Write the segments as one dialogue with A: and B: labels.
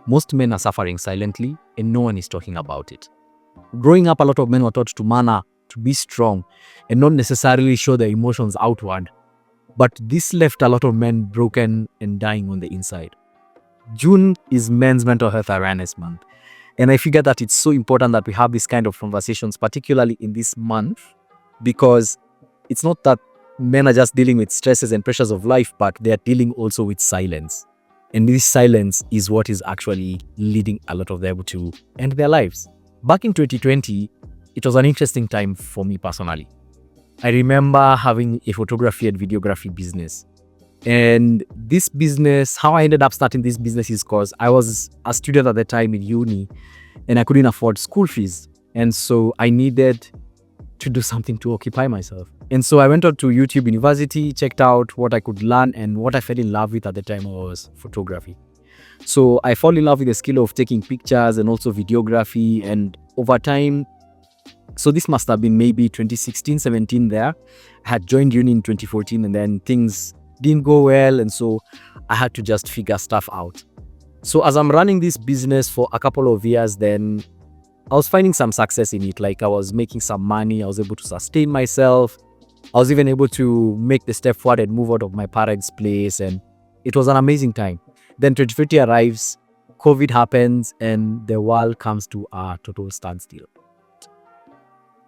A: Most men are suffering silently and no one is talking about it. Growing up, a lot of men were taught to manner, to be strong, and not necessarily show their emotions outward. But this left a lot of men broken and dying on the inside. June is Men's Mental Health Awareness Month. And I figure that it's so important that we have this kind of conversations, particularly in this month, because it's not that men are just dealing with stresses and pressures of life, but they are dealing also with silence. And this silence is what is actually leading a lot of them to end their lives. Back in 2020, it was an interesting time for me personally. I remember having a photography and videography business. And this business, how I ended up starting this business is because I was a student at the time in uni and I couldn't afford school fees. And so I needed to do something to occupy myself. And so I went out to YouTube University, checked out what I could learn, and what I fell in love with at the time was photography. So I fell in love with the skill of taking pictures and also videography. And over time, so this must have been maybe 2016, 17 there. I had joined uni in 2014 and then things didn't go well. And so I had to just figure stuff out. So as I'm running this business for a couple of years, then I was finding some success in it. Like I was making some money. I was able to sustain myself. I was even able to make the step forward and move out of my parents' place. And it was an amazing time. Then 2020 arrives, COVID happens, and the world comes to a total standstill.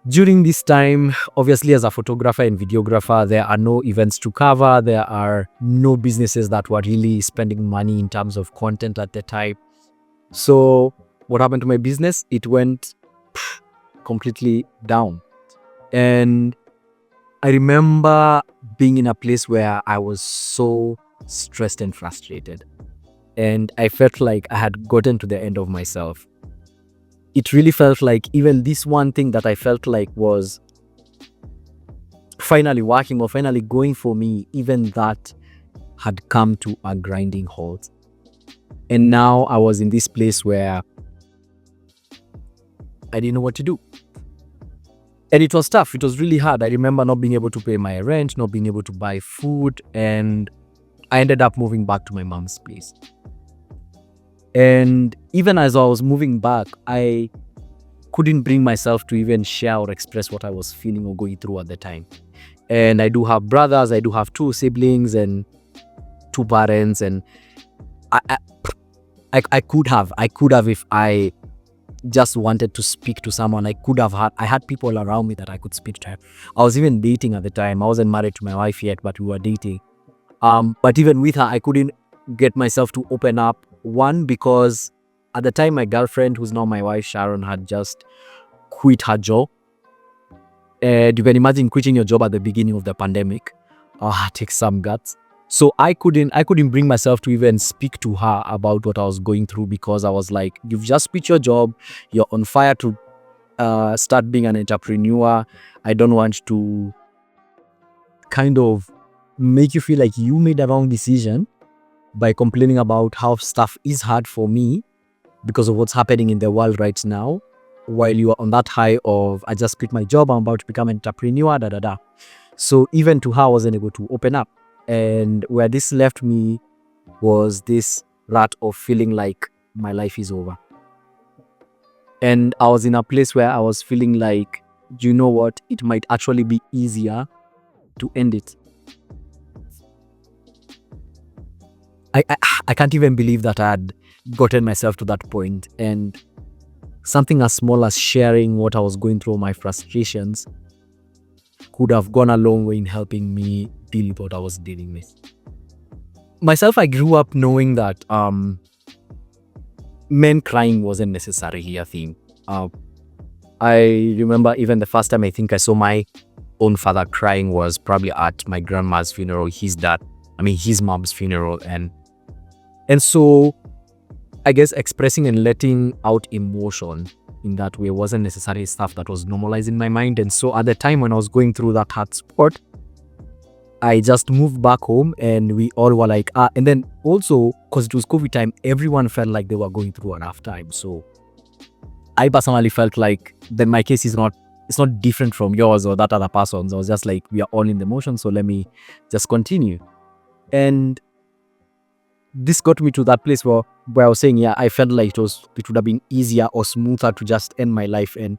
A: During this time, obviously as a photographer and videographer, there are no events to cover. There are no businesses that were really spending money in terms of content at the time. So what happened to my business? It went completely down. And I remember being in a place where I was so stressed and frustrated. And I felt like I had gotten to the end of myself. It really felt like even this one thing that I felt like was finally working or finally going for me, even that had come to a grinding halt. And now I was in this place where I didn't know what to do. And it was tough. It was really hard. I remember not being able to pay my rent, not being able to buy food, and I ended up moving back to my mom's place. And even as I was moving back, I couldn't bring myself to even share or express what I was feeling or going through at the time. And I do have brothers, I do have 2 siblings and 2 parents, and I could have if I just wanted to speak to someone. I had people around me that I could speak to. I was even dating at the time. I wasn't married to my wife yet, but we were dating. But even with her, I couldn't get myself to open up. One, because at the time, my girlfriend, who's now my wife, Sharon, had just quit her job. And you can imagine quitting your job at the beginning of the pandemic. It takes some guts. So I couldn't bring myself to even speak to her about what I was going through, because I was like, you've just quit your job. You're on fire to start being an entrepreneur. I don't want to kind of make you feel like you made a wrong decision by complaining about how stuff is hard for me because of what's happening in the world right now, while you are on that high of, I just quit my job, I'm about to become an entrepreneur, So even to her, I wasn't able to open up. And where this left me was this rut of feeling like my life is over. And I was in a place where I was feeling like, you know what, it might actually be easier to end it. I can't even believe that I had gotten myself to that point. And something as small as sharing what I was going through, my frustrations, could have gone a long way in helping me deal with what I was dealing with. Myself, I grew up knowing that men crying wasn't necessarily a thing. I remember even the first time I think I saw my own father crying was probably at my grandma's funeral, his mom's funeral. And so I guess expressing and letting out emotion in that way wasn't necessarily stuff that was normalized in my mind. And so at the time when I was going through that hard spot, I just moved back home and we all were like, and then also because it was COVID time, everyone felt like they were going through a rough time. So I personally felt like then my case it's not different from yours or that other person's. I was just like, we are all in the motion, so let me just continue. And this got me to that place where I was saying, yeah, I felt like it would have been easier or smoother to just end my life and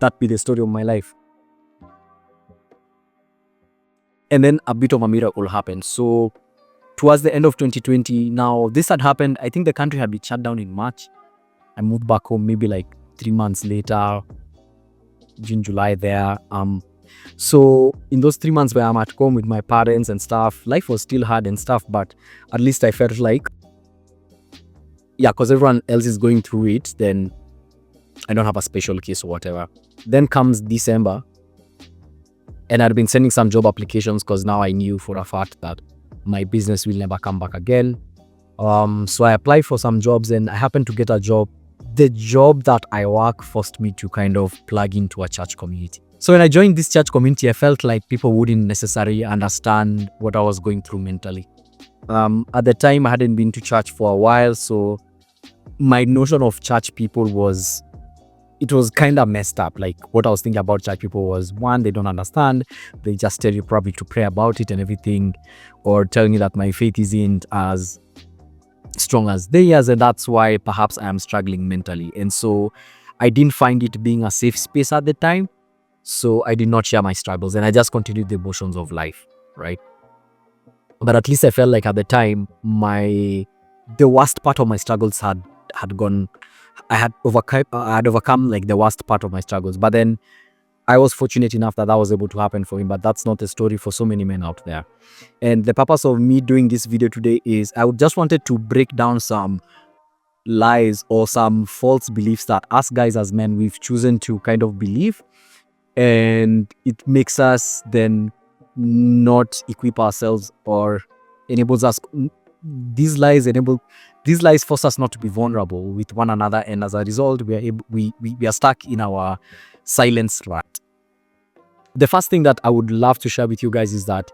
A: that be the story of my life. And then a bit of a miracle happened. So towards the end of 2020, now this had happened. I think the country had been shut down in March. I moved back home maybe like 3 months later, June, July there. So in those 3 months where I'm at home with my parents and stuff, life was still hard and stuff, but at least I felt like, yeah, because everyone else is going through it, then I don't have a special case or whatever. Then comes December, and I'd been sending some job applications because now I knew for a fact that my business will never come back again. So I applied for some jobs and I happened to get a job. The job that I work forced me to kind of plug into a church community. So when I joined this church community, I felt like people wouldn't necessarily understand what I was going through mentally. At the time, I hadn't been to church for a while, so my notion of church people was kind of messed up. Like what I was thinking about church people was, one, they don't understand. They just tell you probably to pray about it and everything, or telling you that my faith isn't as strong as theirs, and that's why perhaps I am struggling mentally. And so I didn't find it being a safe space at the time. So I did not share my struggles and I just continued the motions of life, right? But at least I felt like at the time, the worst part of my struggles had gone. I had overcome like the worst part of my struggles. But then I was fortunate enough that was able to happen for me. But that's not the story for so many men out there. And the purpose of me doing this video today is I just wanted to break down some lies or some false beliefs that us guys as men, we've chosen to kind of believe. And it makes us then not equip ourselves or enables us. These lies force us not to be vulnerable with one another, and as a result, we are stuck in our silence rut. The first thing that I would love to share with you guys is that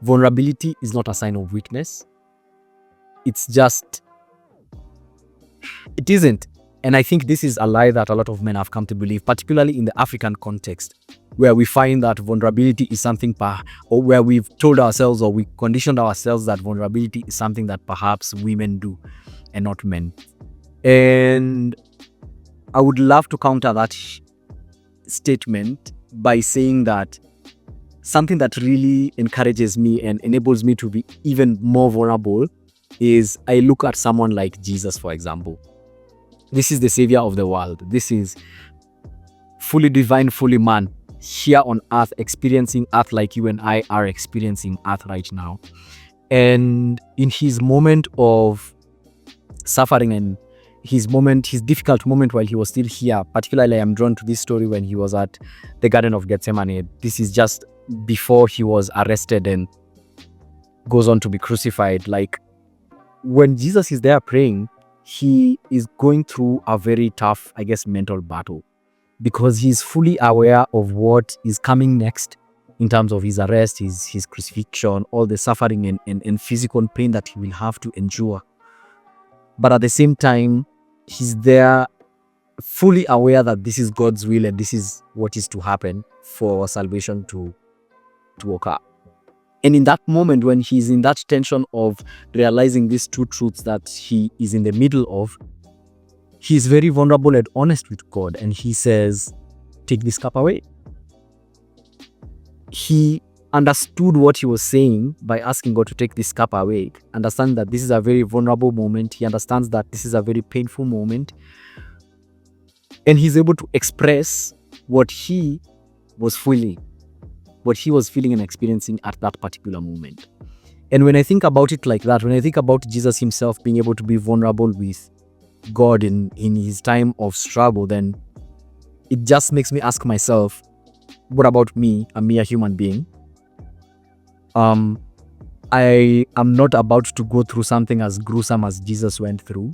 A: vulnerability is not a sign of weakness. It isn't. And I think this is a lie that a lot of men have come to believe, particularly in the African context, where we find that vulnerability is something, or where we've told ourselves or we conditioned ourselves that vulnerability is something that perhaps women do and not men. And I would love to counter that statement by saying that something that really encourages me and enables me to be even more vulnerable is I look at someone like Jesus, for example. This is the savior of the world. This is fully divine, fully man, here on earth, experiencing earth like you and I are experiencing earth right now. And in his moment of suffering and his difficult moment while he was still here, particularly I'm drawn to this story when he was at the Garden of Gethsemane. This is just before he was arrested and goes on to be crucified. Like when Jesus is there praying, he is going through a very tough, I guess, mental battle, because he's fully aware of what is coming next in terms of his arrest, his crucifixion, all the suffering and physical pain that he will have to endure. But at the same time, he's there fully aware that this is God's will and this is what is to happen for salvation to occur. And in that moment, when he's in that tension of realizing these two truths that he is in the middle of, he's very vulnerable and honest with God. And he says, take this cup away. He understood what he was saying by asking God to take this cup away. Understand that this is a very vulnerable moment. He understands that this is a very painful moment. And he's able to express what he was feeling and experiencing at that particular moment. And when I think about it like that, when I think about Jesus himself being able to be vulnerable with God in his time of struggle, then it just makes me ask myself, what about me? I'm a human being. I am not about to go through something as gruesome as Jesus went through,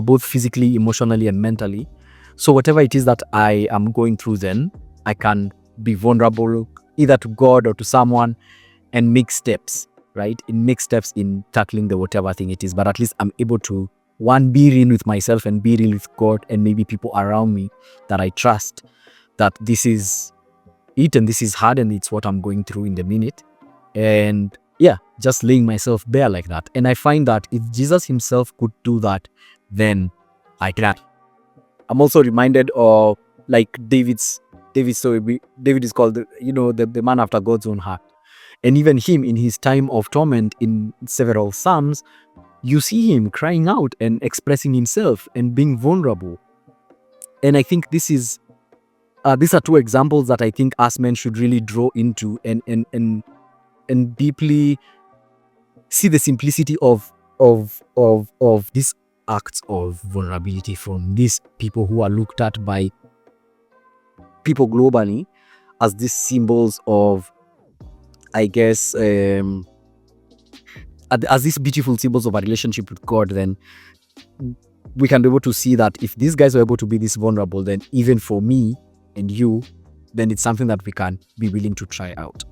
A: both physically, emotionally, and mentally. So whatever it is that I am going through, then I can be vulnerable either to God or to someone and make steps, right? Make steps in tackling the whatever thing it is. But at least I'm able to, one, be real with myself and be real with God and maybe people around me that I trust that this is it and this is hard and it's what I'm going through in the minute. and yeah, just laying myself bare like that. And I find that if Jesus himself could do that, then I can. I'm also reminded of like David's story. David is called the man after God's own heart. And even him, in his time of torment in several Psalms, you see him crying out and expressing himself and being vulnerable. And I think these are two examples that I think us men should really draw into and deeply see the simplicity of these acts of vulnerability from these people who are looked at by people globally as these symbols of, I guess, as these beautiful symbols of a relationship with God. Then we can be able to see that if these guys were able to be this vulnerable, then even for me and you, then it's something that we can be willing to try out.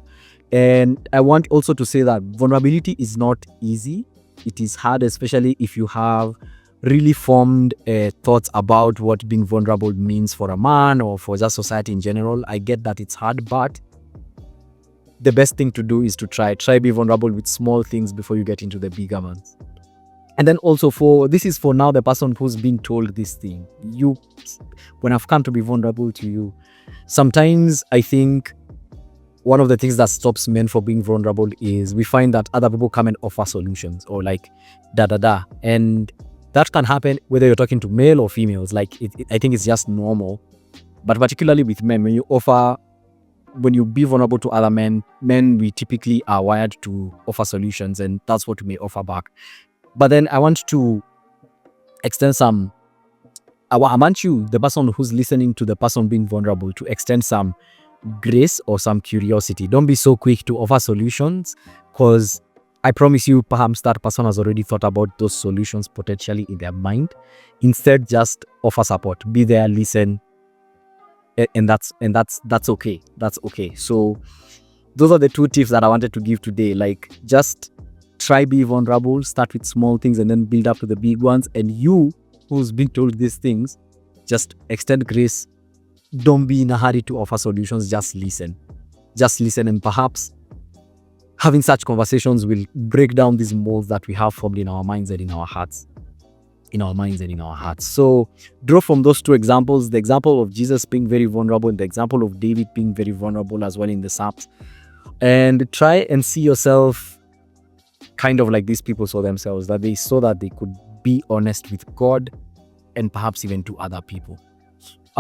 A: And I want also to say that vulnerability is not easy. It is hard, especially if you have really formed thoughts about what being vulnerable means for a man or for just society in general. I get that it's hard, but the best thing to do is to try be vulnerable with small things before you get into the bigger ones. And then also this is for now the person who's being told this thing. When I've come to be vulnerable to you, sometimes I think one of the things that stops men from being vulnerable is we find that other people come and offer solutions or like and that can happen whether you're talking to male or females. Like I think it's just normal, but particularly with men, when you be vulnerable to other men, we typically are wired to offer solutions, and that's what we may offer back. But then I want to extend I want you, the person who's listening to the person being vulnerable, to extend some grace or some curiosity. Don't be so quick to offer solutions, because I promise you, perhaps that person has already thought about those solutions potentially in their mind. Instead, just offer support, be there, listen, and that's okay. That's okay. So those are the two tips that I wanted to give today. Like, just try be vulnerable, start with small things and then build up to the big ones. And you who's been told these things, just extend grace. Don't be in a hurry to offer solutions. Just listen, and perhaps having such conversations will break down these molds that we have formed in our minds and in our hearts. So draw from those two examples, the example of Jesus being very vulnerable and the example of David being very vulnerable as well in the Psalms, and try and see yourself kind of like these people saw themselves, that they saw that they could be honest with God and perhaps even to other people.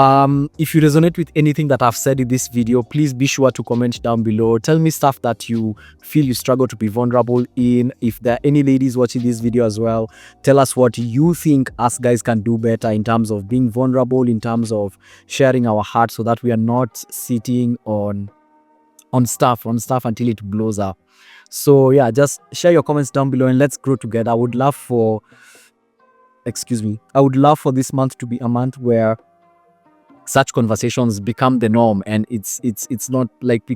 A: If you resonate with anything that I've said in this video, please be sure to comment down below. Tell me stuff that you feel you struggle to be vulnerable in. If there are any ladies watching this video as well, tell us what you think us guys can do better in terms of being vulnerable, in terms of sharing our heart, so that we are not sitting on stuff until it blows up. So yeah, just share your comments down below and let's grow together. I would love for this month to be a month where such conversations become the norm, and it's not like we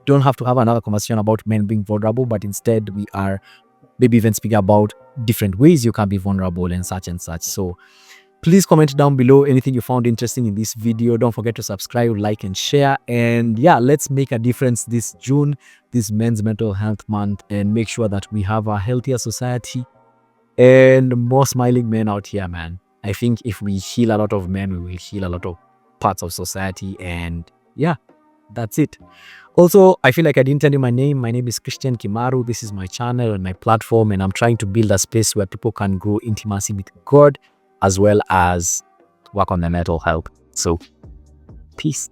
A: don't have to have another conversation about men being vulnerable, but instead we are maybe even speaking about different ways you can be vulnerable and such. So please comment down below anything you found interesting in this video. Don't forget to subscribe, like, and share. And yeah, let's make a difference this June, this Men's Mental Health Month, and make sure that we have a healthier society and more smiling men out here, man. I think if we heal a lot of men, we will heal a lot of parts of society. And yeah, that's it. Also, I feel like I didn't tell you my name. My name is Christian Kimaru. This is my channel and my platform, and I'm trying to build a space where people can grow intimacy with God as well as work on their mental health. So, peace.